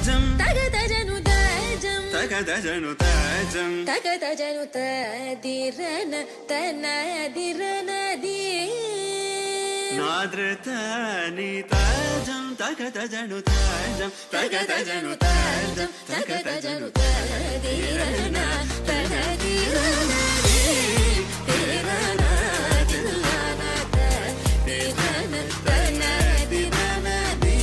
తగదజను తాజం తగదజను తదిరన తనదిరనది నాద్రతని తాజం తగదజను తాజం తగదజను తాజం తగదజను తదిరన తనదిరనది తిరన తిల్లన తదిరన తనదిరనది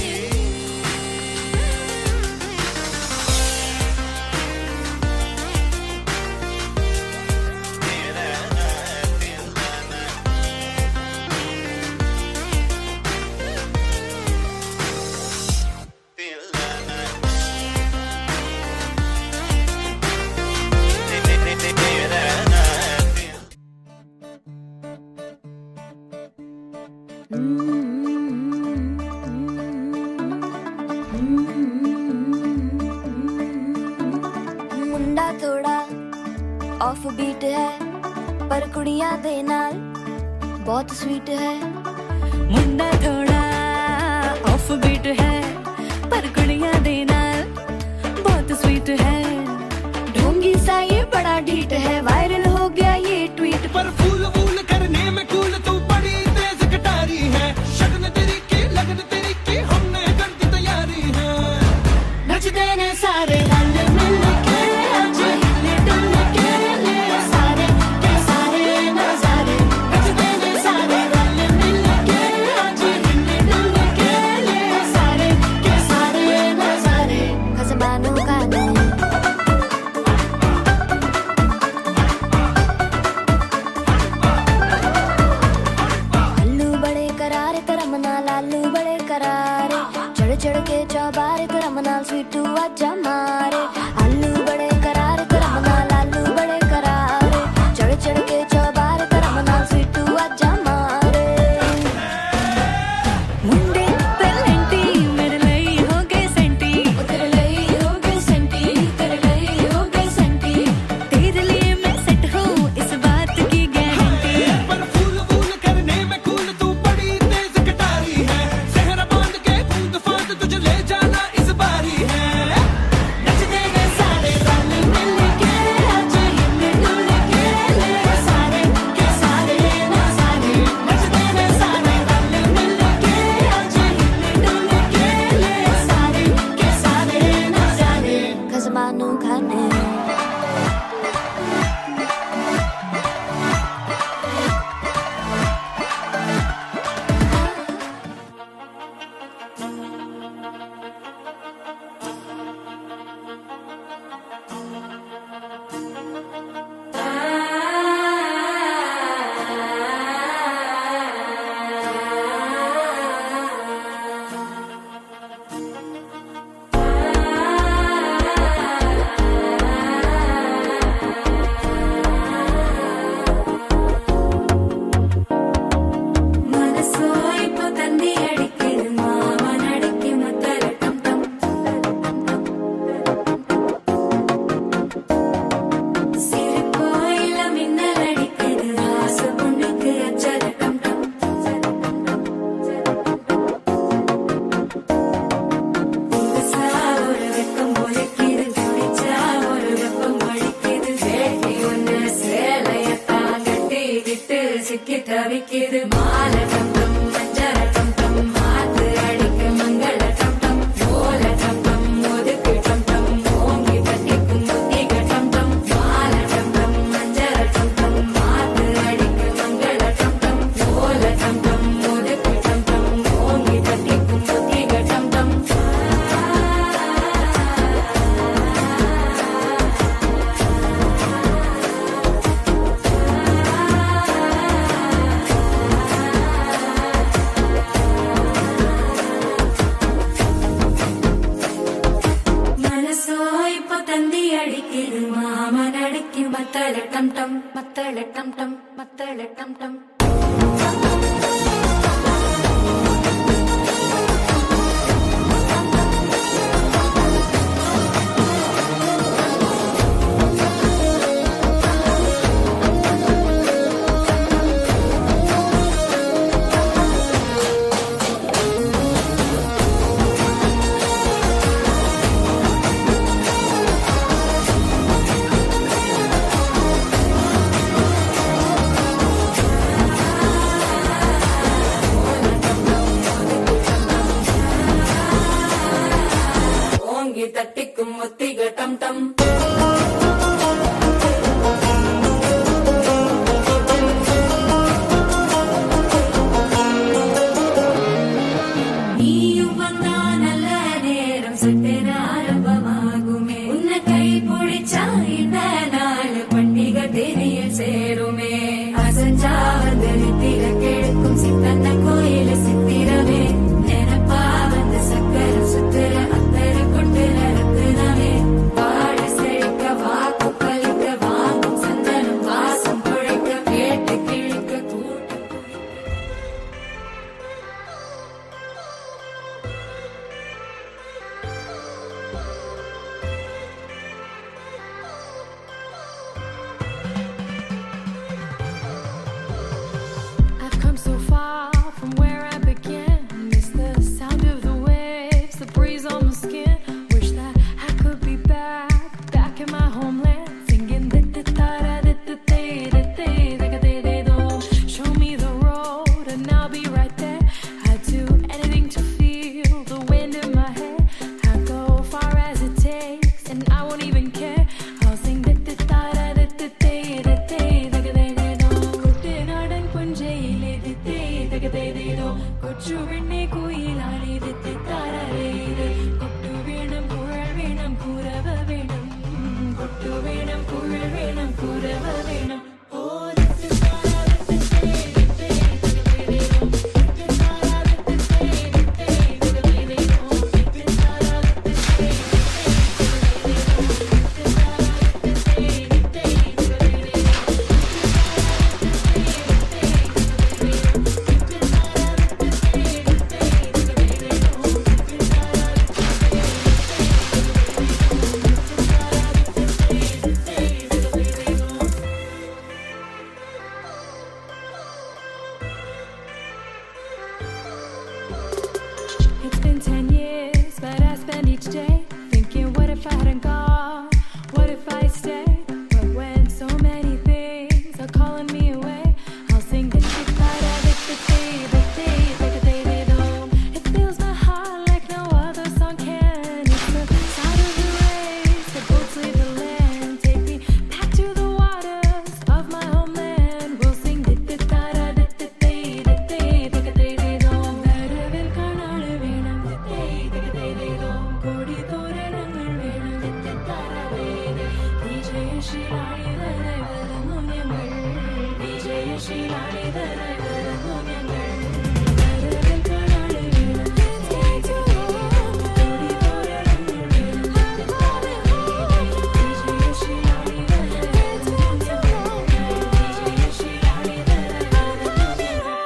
मुंडा थोड़ा off beat है पर कुड़ियां दे नाल बहुत स्वीट है। मुंडा थोड़ा ऑफ बीट है पर कुड़ियां दे नाल बहुत स्वीट है। ढोंगी सा ये बड़ा ढीठ है, वायरल हो गया ये ट्वीट। पर फूल वूल करने में कूल तू बड़ी तेज कटारी है। शगन तेरी की लगन तेरी की हमने कर दी तैयारी है। नचते ने सारे रल मिल के आज हिले डुल के ले सारे के सारे नजारे। नचते ने सारे रल मिल के आज हिले डुल के ले सारे के सारे नजारे। खजमानों का नहीं चढ़ के चौबारे करम नाल स्वीटू आजा मारे। आलू बड़े करारे करम नाल आलू बड़े करारे। चढ़ के चौबारे करम नाल स्वीटू आजा मारे। मुंडे पेलेंटी मेरे लिए हो गए सेंटी। तेरे लिए हो गए सेंटी, तेरे लिए हो गए सेंटी। तेरे लिए मैं सेट हूँ इस बात की गारंटी। पर फूल वूल करने में कूल तू बड़ी तेज कटारी है। सहरा बांध के कूद फांद तुझे ले जाना इस बारी है। नचते ने सारे रल मिल के आज हिले डुल के ले सारे के सारे नजारे। नचते ने सारे रल मिल के आज हिले डुल के ले सारे के सारे नजारे। खजमानू खाने മനസ്സോയി പൊതന്നി അടിക്കിത് മാമനടിക്ക് മുത്തലട്ടം ടം സിരിപ്പോയില മിന്നലടിക്കിത് ആസ പൊണ്ണുക്ക് അച്ചലട്ടം ടം പുതുസാ ഒരു വെക്കം പൊളിക്കിത് തുടിച്ചാ ഒരു വെപ്പം വടിക്കിത് വേട്ടി ഒന്ന് சேலையத்தான் கட்டிக்கிட்டு சிக்கி தவிக்கிது மால டம் டம் மஞ்சள டம் டம் மாத்து அடிக்க மங்கள டம் டம் ஓல டம் டம் ஒதுக்கு டம் டம் ஓங்கி தட்டிக்கும் முத்திக டம் டம் மால டம் டம் மஞ்சள டம் டம் மாத்து அடிக்க மங்கள டம் டம் ஓல டம் டம் ஒதுக்கு டம் டம் ஓங்கி தட்டிக்கும் முத்திக டம் டம் മനസ്സോ ഇപ്പൊ തന്തി അടിക്കിത് മാമനടിക്ക് മത്തലട്ടം ടം മത്തലട്ടം ടം മത്തലട്ടം ടം തൂങ്ങി തട്ടിക്കും മുത്തിക ടം ടം நீயும் வந்தா நல்ல நேரம் சட்டென ஆரம்பமாகுமே உன்னை கை பிடிச்சா இந்த நாள் பண்டிகை தேனியில் சேருமே அசஞ்சா வந்து நித்திர கிழக்கும் சித்தன்ன கோயில சித்திரமே நினைப்பா வந்து சக்கர சுத்துற அத்தர கொண்டு நடத்துனவே வாழ செழிக்க வாக்கு பலிக்க வாங்கும் சந்தனம் வாசம் குழைக்க கேட்டு கிழிக்க கூட்டு I've come so far from where I began. Miss the sound of the waves, the breeze on my skin. Wish that I could be back in my homeland, singing da da da da da da da da da da da da. Show me the road and I'll be right there. I'd do anything to feel the wind in my hair. I'd go far as it takes, and I won't even care. I'll sing da da da da da da da da da da da da. കുട്ടനാടൻ പുഞ്ചയിലെ ദിത്തേ തകതേതേതോ കൊച്ചുവെണ്ണെ കുയിലാളി ദിത്തേ താരേത് കൊട്ടു വേണം കുഴൽ വേണം കുരവ വേണം കൊട്ടു വേണം കുഴൽ വേണം കുരവ വേണം ഓ ദിത്തേ Tara ദിത്തേ ദിത്തേ തകതേതേതോ ദിത്തേ Tara ദിത്തേ ദിത്തേ തകതേതേതോ ദിത്തേ Tara ദിത്തേ ദിത്തേ തകതേതേതോ ദിത്തേ Tara ദിത്തേ ദിത്തേ തകതേതേതോ It's been 10 years, but I spend each day thinking, what if I hadn't gone? What if I stayed? But when so many things are calling me away, I'll sing the It fills my heart like no other song can. It's the sound of the waves, the boats leave the land. Take me back to the waters of my homeland. We'll sing വരവിൽ കാണാള് വേണം കൊടി തോരണങ്ങൾ വേണം വിജയശീലാളിതരായി വരുന്നു ഞങ്ങൾ വിജയശീലാളിതരായി വരുന്നു ഞങ്ങൾ വരവിൽ കാണാള് വേണം കൊടി തോരണങ്ങൾ വേണം വിജയശീലാളിതരായി വരുന്നു ഞങ്ങൾ വിജയശീലാളിതരായി വരുന്നു ഞങ്ങൾ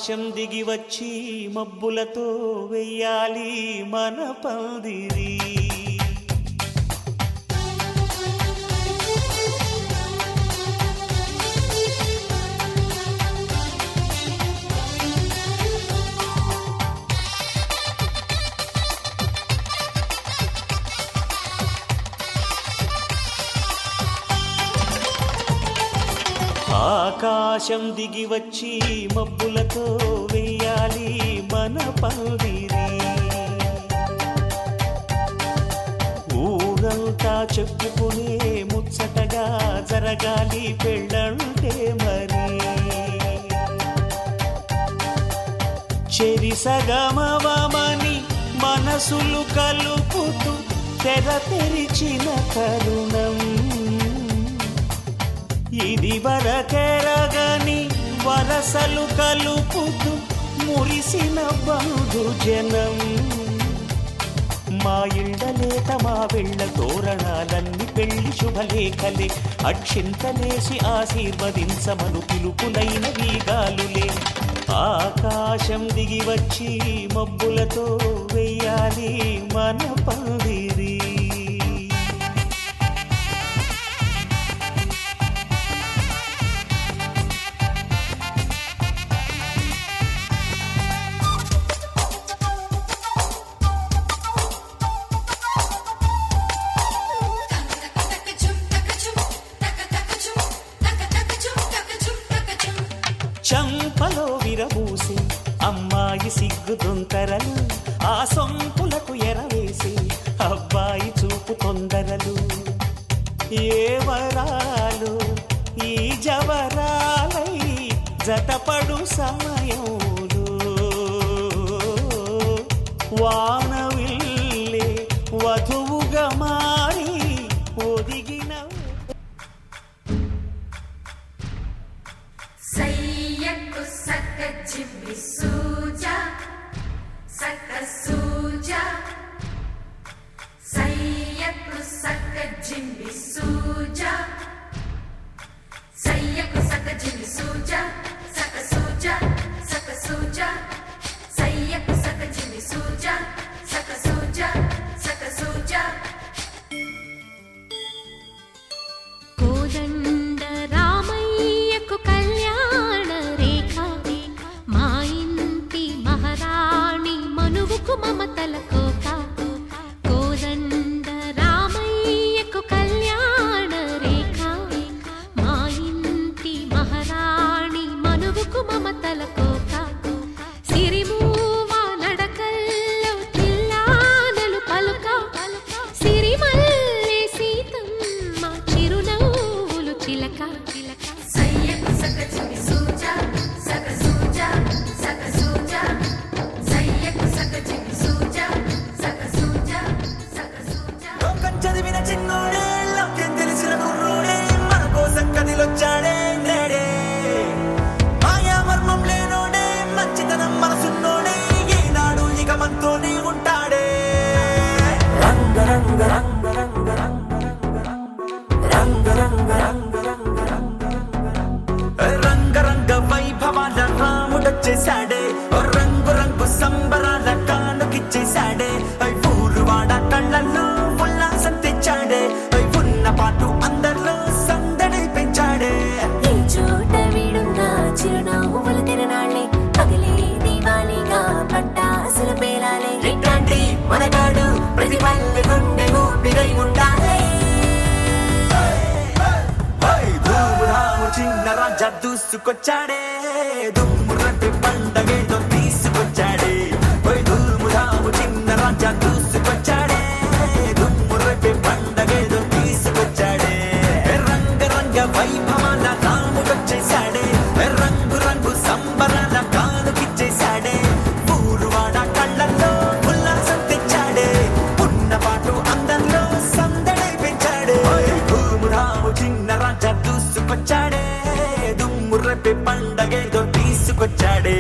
ఆకాశం దిగి వచ్చి మబ్బులతో వెయ్యాలి మన పందిరి. ఆకాశం దిగి వచ్చి మబ్బులతో వెయ్యాలి మన పందిరి. ఊరంతా చెప్పుకునే ముచ్చటగా జరగాలి పెళ్ళంటే మరి. చెరిసగమవమని మనసులు కలుపుతూ తెర తెరిచిన తరుణం ఇది వరకెరగని వరసలు కలుపుతూ మురిసిన బంధుజనం. మా ఇళ్ళలేత మా వెళ్ళ తోరణాలన్నీ పెళ్లి శుభలేఖలే. అక్షింతలేసి ఆశీర్వదించమను పిలుపులైన వీగాలులే. ఆకాశం దిగి వచ్చి మబ్బులతో వెయ్యాలి మన పందిరి. చంపలో విరబూసి అమ్మాయి సిగ్గు దొంతరలు, ఆ సొంపులకు ఎరవేసి అబ్బాయి చూపు తొందరలు. ఏ వరాలు ఈ జవరాలై జతపడు సమయంలో వానవిల్లే వధువుగా మారి ఒదిగిన. సయ్యకు సక్క జిమ్మి సూజా సక్క సూజా సయ్యకు సక్క జిమ్మి సూజా సయ్యకు సక్క జిమ్మి సూజా సక్క సూజా సక్క సూజా సయ్యకు సక్క జిమ్మి సూజా సక్క సూజా సక్క సూజా. కోదండ రామయ్యకు కళ్యాణ రేఖ, మా ఇంటి మహారాణి మనువుకు మమతల కోక. కోదండ రామయ్యకు కళ్యాణ రేఖ, మా ఇంటి మహారాణి మనువుకు మమతల కోక. సిరిమూవ నడకల్లో తిల్లానలు పలుక, సిరిమల్లె సీతమ్మ చిరునవ్వులు చిలక. సయ్యకు సక్క జిమ్మి సూజా సక్క సూజా సక్క సూజా సయ్యకు సక్క జిమ్మి సూజా సక్క సూజా సక్క సూజా. లోకం చదివిన చిన్నోడే లోకం తెలిసిన కుర్రోడే మన కోసం కదిలొచ్చాడే నేడే. మాయా మర్మం లేనోడే మంచితనం మనసున్నోడే ఏనాడు ఇక మనతోనే ఉంటాడే. రంగ రంగ రంగ రంగ రంగ రంగ రంగ రంగ రంగ రంగ రంగ వైభవాల రాముడొచ్చేశాడే. రంగు రంగు సంబరాల కానుకిచ్చేశాడే. ఊరు వాడ కళ్ళల్లో ఉల్లాసం తెచ్చాడే. ఉన్న పాటు అందరిలో సందడి పెంచాడే. ఈ చోట వీడున్న చిరునవ్వుల తిరణాళ్ళే పగిలే దీవాలిగా పట్టాసులు పేలాలే. ఇట్లాంటి మనగాడు ప్రతి పల్లె గుండె ఊపిరై ఉండాలి. ధూముధాము చిన్న రాజా దూసుకొచ్చాడే. దుమ్ము రట్టి పండగేదో తీసుకొచ్చాడే. ధూముధాము చిన్న రాజా దూసుకొచ్చాడే. దుమ్ము రట్టి పండగేదో తీసుకొచ్చాడే. రంగ రంగ వైభవాల రాముడొచ్చేశాడే. రంగు రంగు సంబరాల కానుకిచ్చేశాడే. ఊరు వాడ కళ్ళల్లో ఉల్లాసం తెచ్చాడే. ఉన్న పాటు అందరిలో సందడి పెంచాడే. ధూముధాము చిన్న రాజా దూసుకొచ్చాడే. దుమ్ము రేపే పండగేదో తీసుకొచ్చాడే.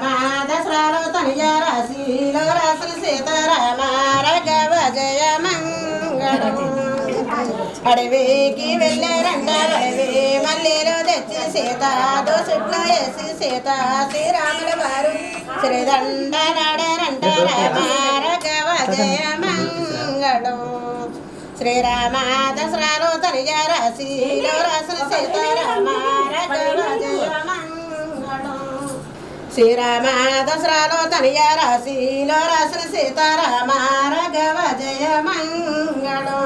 పరమ దసరాలో తనిజ రాశిలో రాసిన సీతారామ రఘవ జయ మంగళం. అడవికి వెళ్ళారంట అడవి మల్లిలో తెచ్చి సీత దోసుట్లో వేసి సీత శ్రీరాముల వారు శ్రీదండ నాడారంట రామ రఘవ జయ మంగళం. శ్రీరామ దసరాలో తనిజ రాశిలో రాసిన సీతారామ రఘవ జయ మంగళం. శ్రీరామ దసరాలో తనిజ రాశిలో రాసిన సీతారామ రఘవ జయ మంగళం.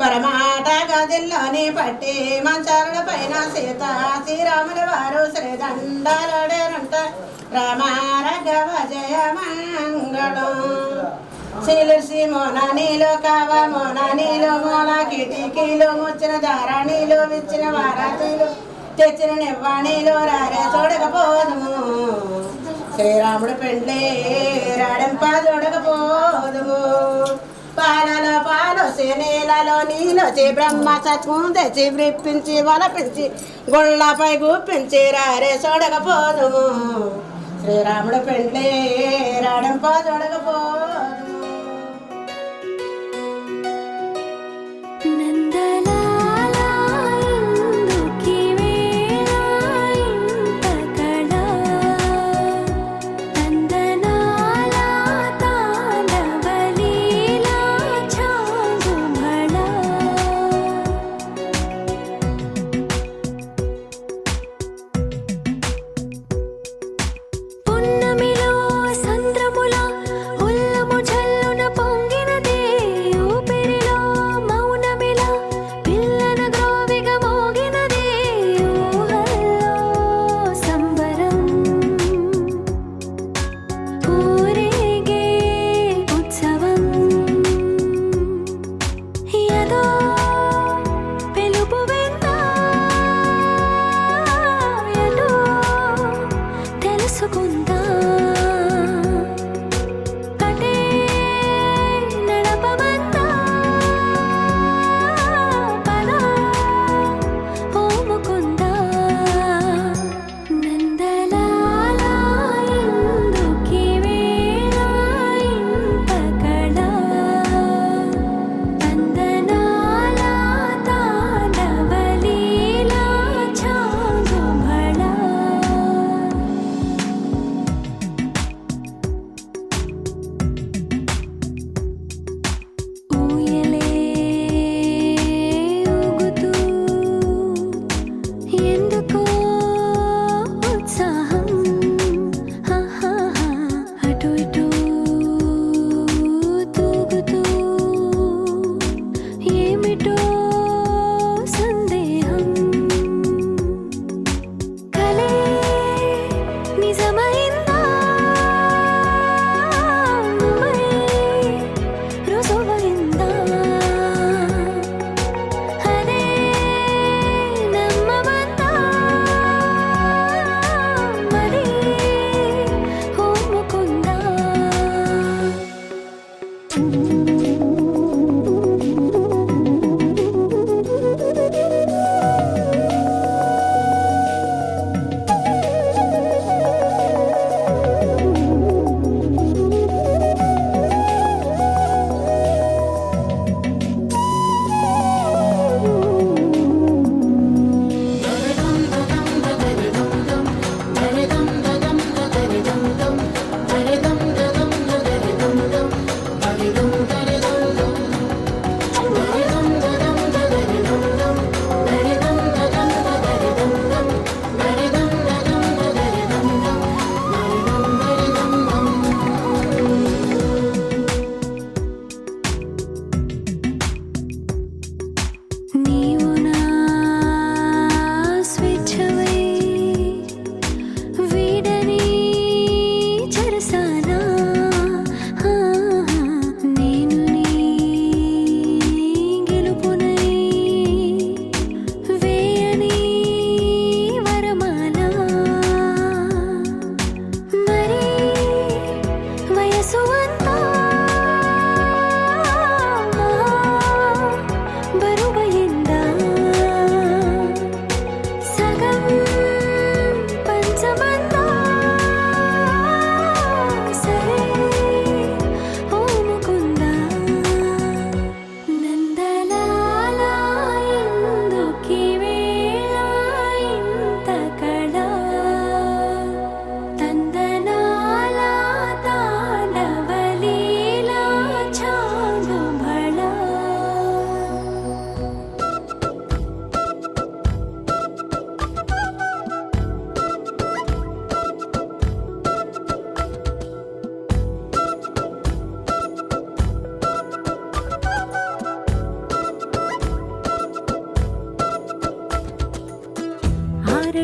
పరమాట గదిల్లోని పట్టి మంచారుల పైన సీత శ్రీరాముల వారు శ్రీదండాలంట రామ రఘవ జయ మంగళం. శిలసి మోన నీలో కావ మోన నీలో మోన కిటికీలు ముచ్చిన దారాణీలు విచ్చిన వారాతీలు తెచ్చిన నివ్వాణీలు రారే చూడకపోదుము శ్రీరాముడు పెండ్లే రాడింప చూడకపోదుము. పాలలో పాలు నీళ్ళలో నీళ్ళొచ్చి బ్రహ్మ సత్వం తెచ్చి విప్పించి వలపించి గుళ్ళపై గుప్పించి రారే చూడకపోదుము శ్రీరాముడు పెండ్లే రాడింప చూడకపోదుము. నందలాలా ఇందుకి వేళ ఇంత కళ నందనాలా తాండవలీలా చాంగుమళ పున్నమిలో సంద్రముల ఉల్ల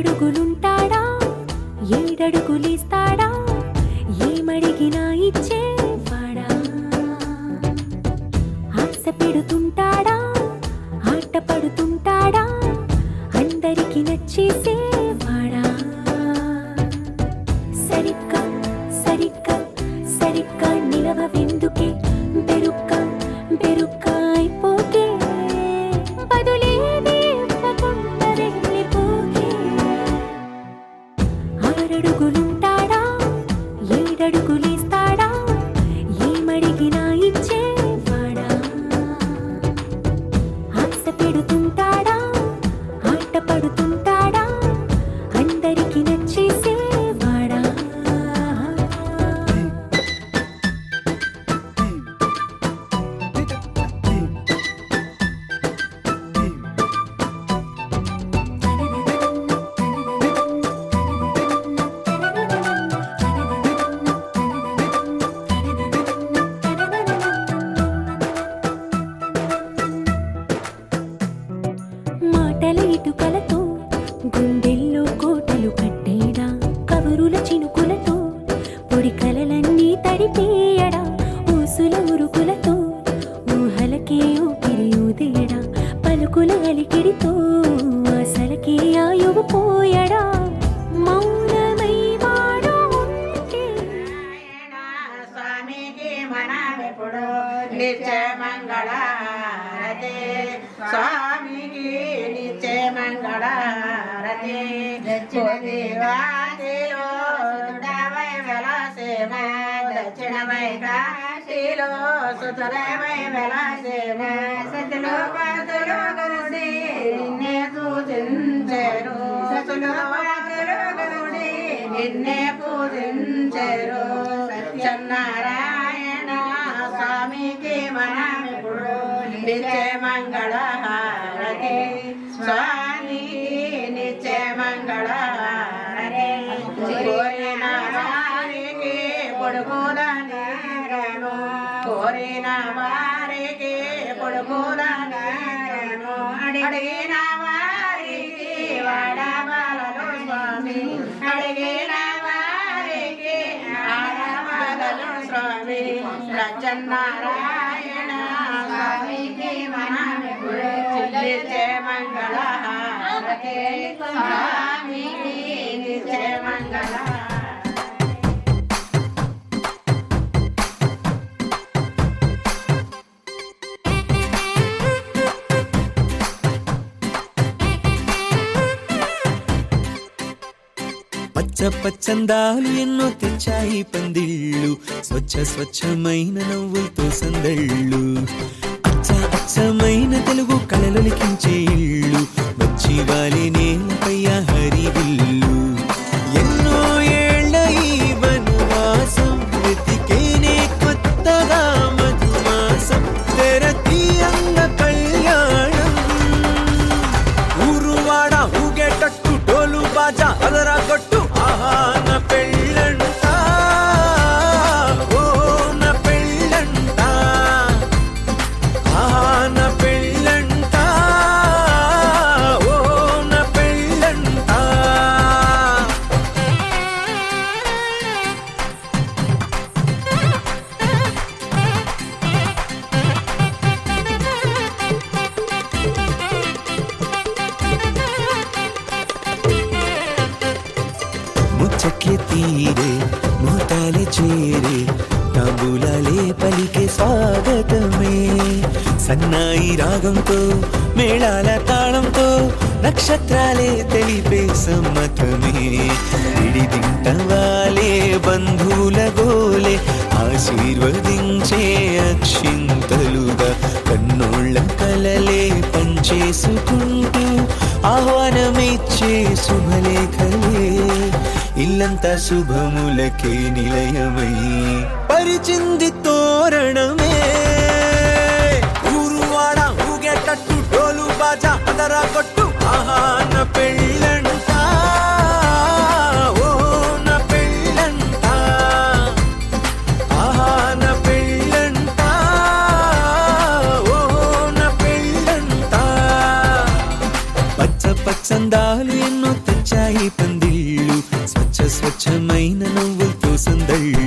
6 అడుగులుంటాడా 7 అడుగులేస్తాడా ఏమడిగినా ఇచ్చేవాడా ఆశ పెడుతుంటాడా ఆట పడుతుంటాడా అందరికి నచ్చేసేవాడా సరిగ్గా సరిగ్గా సరిగ్గా నిలవెందుకే బెరుక్క బెరుక్క అయిపోకే బదులేది ఇవ్వకుండా వెళ్ళిపోకే 6 అడుగులుంటాడా 7 అడుగులేస్తాడా ఏమడిగినా ఇచ్చేవాడా ఆశ పెడుతుంటాడా ఆట పడుతుంటాడా అందరికి నచ్చేసేవాడా మాటల ఇటుకలతో గుండెల్లో కోటలు కట్టేడా కబురుల చినుకులతో పొడి కలలన్నీ తడిపేయడా ఊసుల ఉరుకులతో ఊహలకే ఊపిరి ఊదేయడా పలుకుల అలికిడితో ఆశలకే ఆయువు పోయడా మౌనమై వాడు ఉంటే స్వామికి మనమెప్పుడు నిత్య మంగళారతి స్వామికి నిత్య మంగళారతి వాటిలో సుడవై వెలసేమో దక్షిణమై కాశీలో సుతులమై వెలసేమో సతులు పాతులు గుడి నిన్నే పూజించెరు సతులు పాతులు గుడి నిన్నే పూజించెరు సత్యనారాయణ స్వామికి మనమిప్పుడు నిత్య మంగళహారతి స్వామికి నిత్య మంగళహారతి కోరిన వారికి పొడుగుల నేరను కోరిన వారికి పొడుగుల నేరను అడిగిన వారికి వాడవాలను స్వామి అడిగిన వారికి ఆడవాలను స్వామి సత్యనారాయణ స్వామికి మనమిప్పుడు నిత్య మంగళహారతి స్వామికి నిత్య మంగళహారతి పచ్చ పచ్చందాలు ఎన్నో తెచ్చాయి పందిళ్ళు స్వచ్ఛమైన నవ్వులతో సందళ్ళు అచ్చమైన తెలుగు కళలొలికించే ఇళ్ళు వచ్చి వాలి నేలపై హరివిల్లు ఎన్నో ఏళ్ల ఈ వనవాసం వెతికేనే కొత్తగా మధుమాసం తెరతీయంగ కళ్యాణం ఊరువాడ ఊగేటట్టు డోలు బాజా అదరా కొట్టు ఆహా నా పెళ్ళంట ఓ నా పెళ్ళంట ఆహా నా పెళ్ళంట ఓ నా పెళ్ళంట ముచ్చట్లే తీరే మోతాలే చేరే తాంబూలాలే పలికే స్వాగతమే సన్నాయి రాగంతో మేళాల తాళంతో నక్షత్రాలే తెలిపే సమ్మతమే విడిదింటవాలే బంధువుల గోలే ఆశీర్వదించే అక్షింతలుగా కన్నోళ్ళ కలలే పంచేసుకుంటూ ఆహ్వానమిచ్చే శుభలేఖలే ఇల్లంతా శుభములకే నిలయమై పరిచింది తోరణమే ఊరువాడ ఊగేటట్టు డోలు బాజా అదరా కొట్టు ఆహా నా పెళ్ళంట ఓ నా పెళ్ళంట ఆహా నా పెళ్ళంట ఓ నా పెళ్ళంట పచ్చందాలు ఎన్నో తెచ్చాయి పందిళ్ళు స్వచ్ఛమైన నవ్వులతో సందళ్ళు